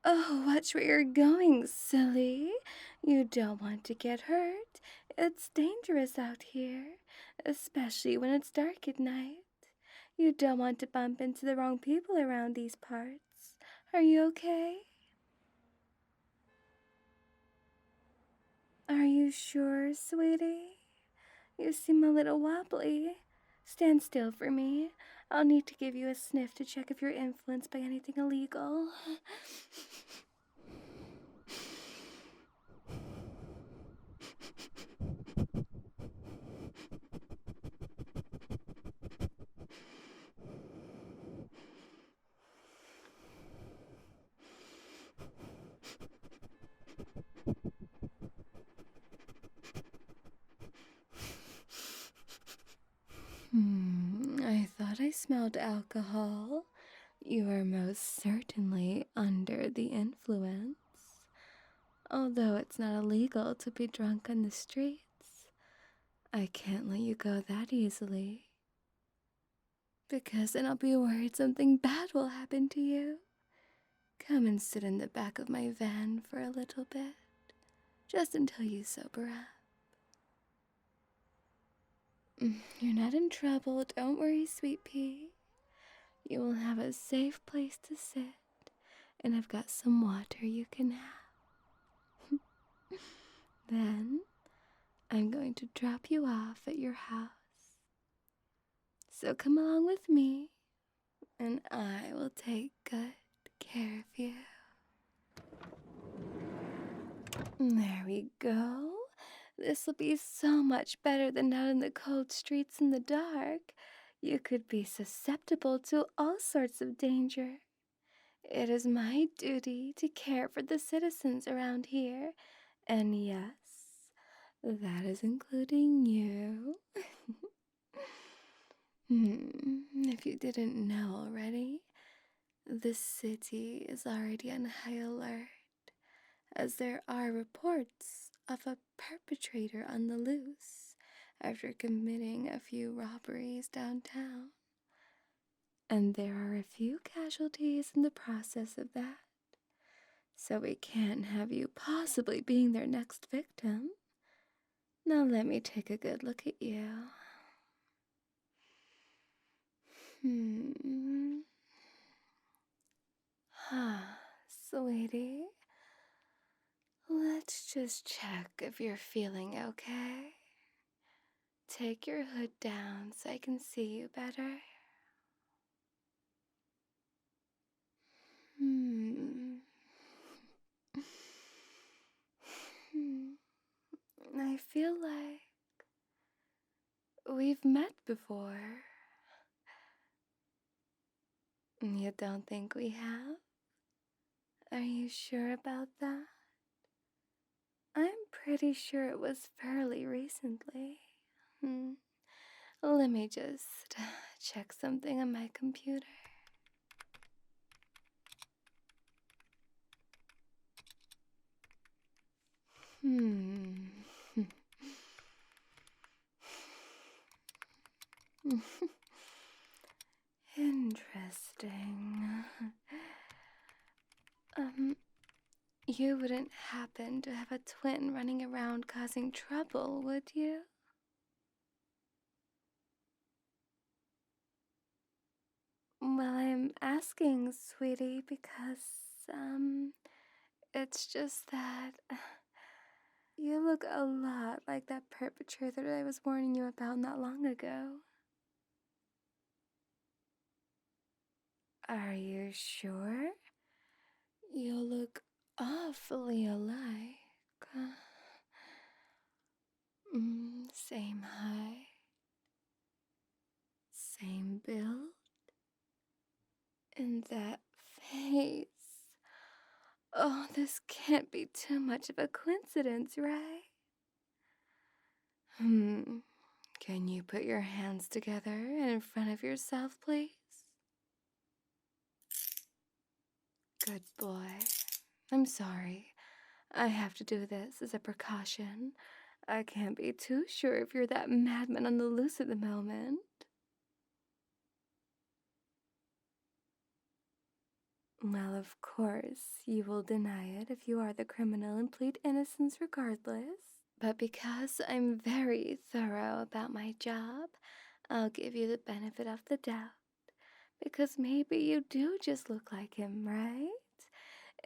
Oh, watch where you're going, silly. You don't want to get hurt. It's dangerous out here, especially when it's dark at night. You don't want to bump into the wrong people around these parts. Are you okay? Are you sure, sweetie? You seem a little wobbly. Stand still for me. I'll need to give you a sniff to check if you're influenced by anything illegal. I thought I smelled alcohol. You are most certainly under the influence. Although it's not illegal to be drunk on the streets, I can't let you go that easily. Because then I'll be worried something bad will happen to you. Come and sit in the back of my van for a little bit, just until you sober up. You're not in trouble, don't worry, sweet pea. You will have a safe place to sit, and I've got some water you can have. Then, I'm going to drop you off at your house. So come along with me, and I will take good care of you. There we go. This will be so much better than out in the cold streets in the dark. You could be susceptible to all sorts of danger. It is my duty to care for the citizens around here, and yes, that is including you. If you didn't know already, the city is already on high alert, as there are reports of a perpetrator on the loose after committing a few robberies downtown. And there are a few casualties in the process of that, so we can't have you possibly being their next victim. Now let me take a good look at you. Sweetie, let's just check if you're feeling okay. Take your hood down so I can see you better. I feel like we've met before. You don't think we have? Are you sure about that? I'm pretty sure it was fairly recently. Let me just check something on my computer. Interesting. You wouldn't happen to have a twin running around causing trouble, would you? Well, I'm asking, sweetie, because, it's just that you look a lot like that perpetrator that I was warning you about not long ago. Are you sure? You look awfully alike. Same height, same build, and that face. Oh, this can't be too much of a coincidence, right? Can you put your hands together and in front of yourself, please? Good boy. I'm sorry. I have to do this as a precaution. I can't be too sure if you're that madman on the loose at the moment. Well, of course, you will deny it if you are the criminal and plead innocence regardless. But because I'm very thorough about my job, I'll give you the benefit of the doubt. Because maybe you do just look like him, right?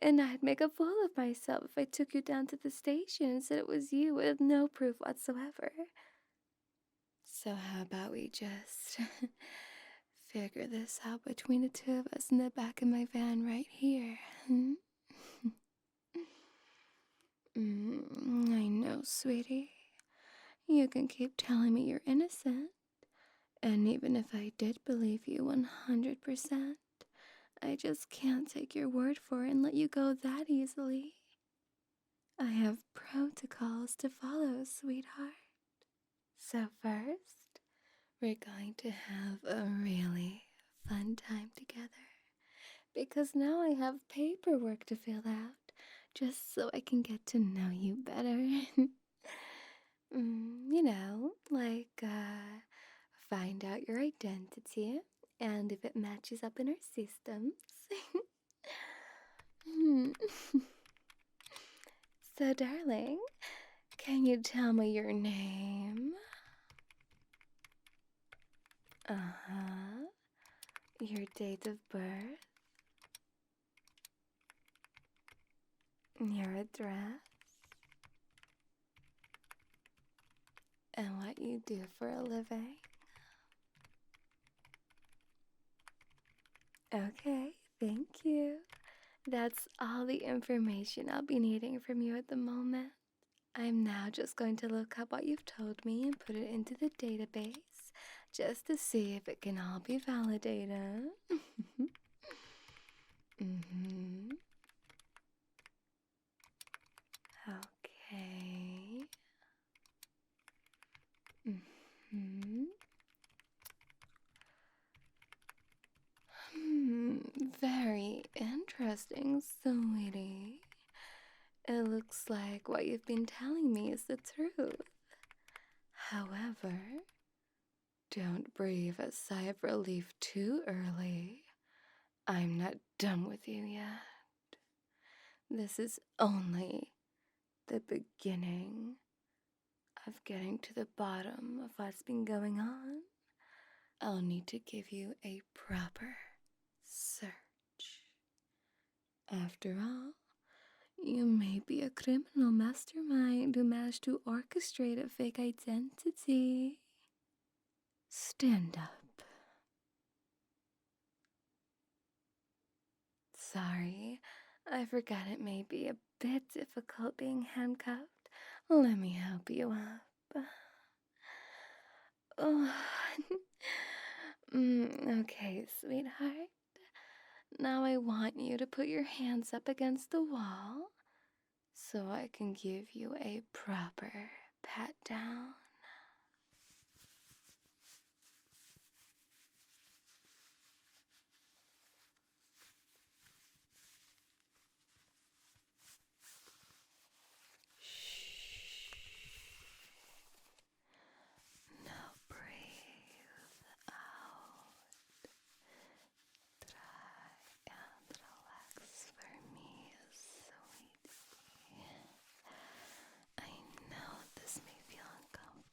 And I'd make a fool of myself if I took you down to the station and said it was you with no proof whatsoever. So how about we just figure this out between the two of us in the back of my van right here? Hmm? I know, sweetie. You can keep telling me you're innocent. And even if I did believe you 100%, I just can't take your word for it and let you go that easily. I have protocols to follow, sweetheart. So first, we're going to have a really fun time together. Because now I have paperwork to fill out, just so I can get to know you better. Find out your identity and if it matches up in our systems. Hmm. So, darling, can you tell me your name? Uh-huh. Your date of birth? Your address? And what you do for a living? Okay, thank you. That's all the information I'll be needing from you at the moment. I'm now just going to look up what you've told me and put it into the database just to see if it can all be validated. Mm-hmm. Okay. Mm-hmm. Very interesting, sweetie. It looks like what you've been telling me is the truth. However, don't breathe a sigh of relief too early. I'm not done with you yet. This is only the beginning of getting to the bottom of what's been going on. I'll need to give you a proper search. After all, you may be a criminal mastermind who managed to orchestrate a fake identity. Stand up. Sorry, I forgot it may be a bit difficult being handcuffed. Let me help you up. Oh. Okay, sweetheart. Now I want you to put your hands up against the wall so I can give you a proper pat down. Shh. Now breathe out. Try and relax for me, sweetie. I know this may feel uncomfortable.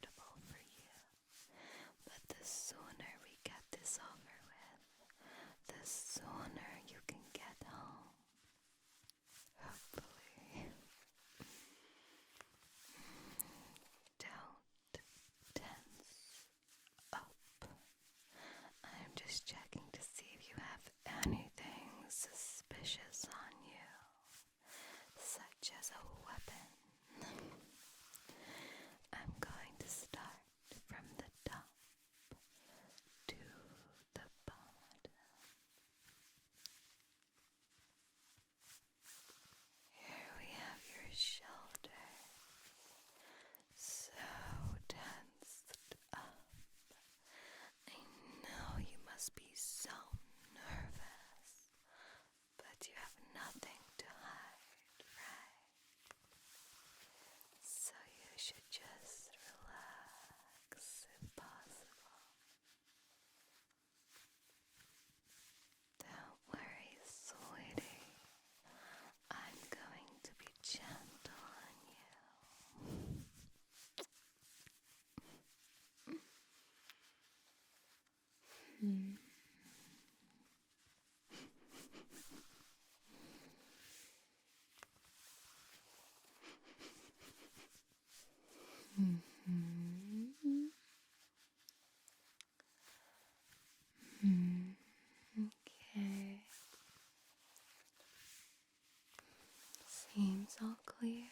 seems all clear.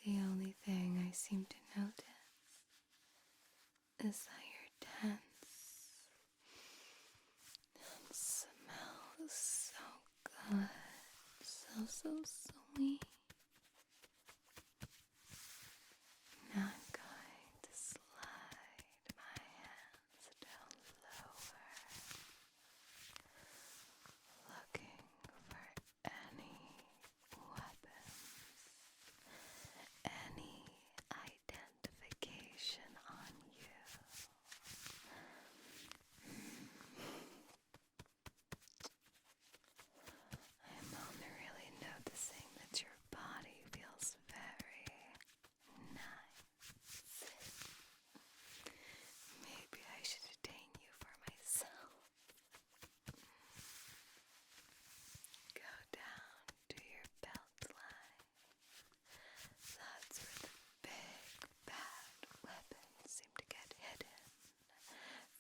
The only thing I seem to notice is that you're tense. It smells so good, so sweet. Now I'm going to slide my hands down lower, looking for any weapons, any identification on you. I'm only really noticing that your body feels very nice. Maybe I should detain you for myself. Go down to your belt line. That's where the big bad weapons seem to get hidden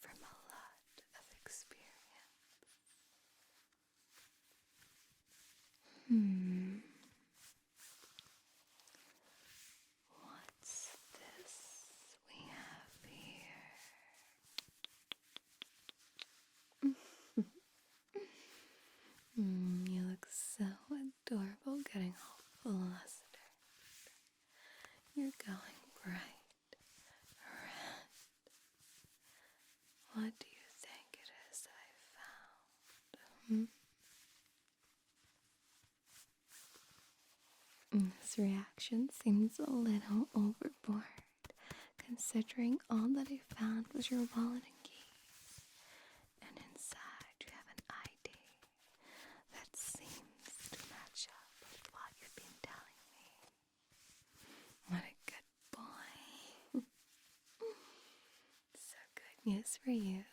from a lot of experience. What's this we have here? You look so adorable getting all flustered. You're going bright red. What do you think it is that I found? This reaction seems a little overboard, considering all that I found was your wallet and keys, and inside you have an ID that seems to match up with what you've been telling me. What a good boy. So good news for you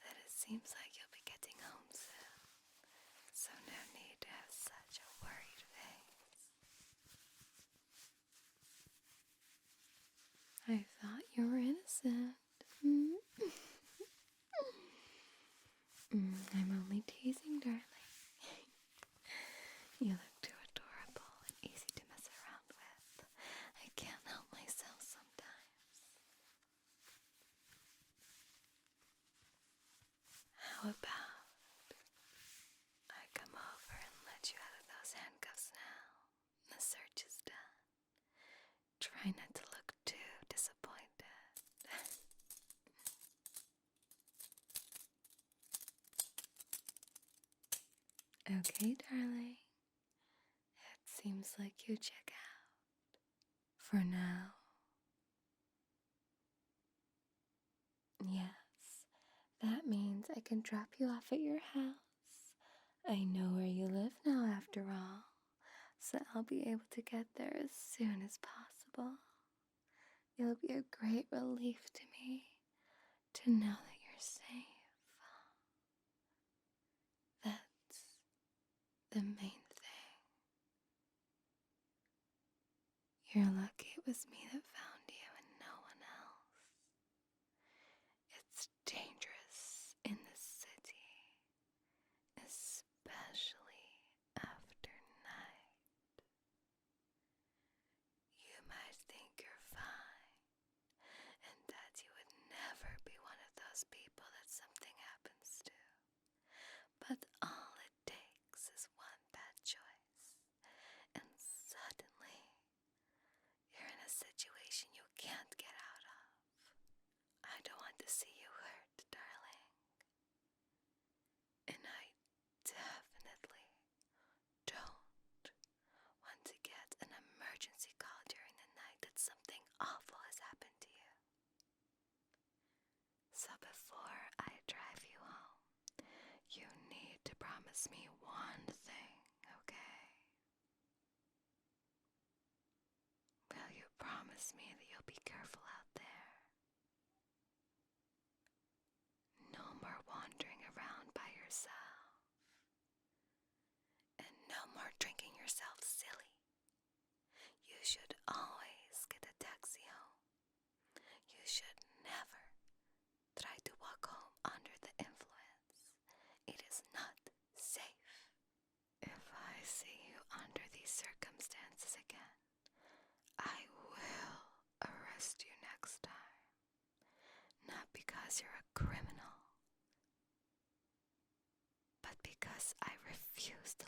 that it seems like you'll be getting home soon, so no need to have such a worried face. I thought you were innocent. I'm only teasing, darling. You look too adorable and easy to mess around with. I can't help myself sometimes. How about I come over and let you out of those handcuffs now? The search is done. Try not to look too disappointed. Okay, darling. It seems like you check out. For now. Yes, that means I can drop you off at your house. I know where you live now, after all, so I'll be able to get there as soon as possible. It'll be a great relief to me to know that you're safe. That's the main thing. You're lucky it was me that found you and no one else. It's dangerous in the city, especially after night. You might think you're fine, and that you would never be one of those people that something happens to. But all it takes is one bad choice, and suddenly you're in a situation see you under these circumstances again, I will arrest you next time. Not because you're a criminal, but because I refuse to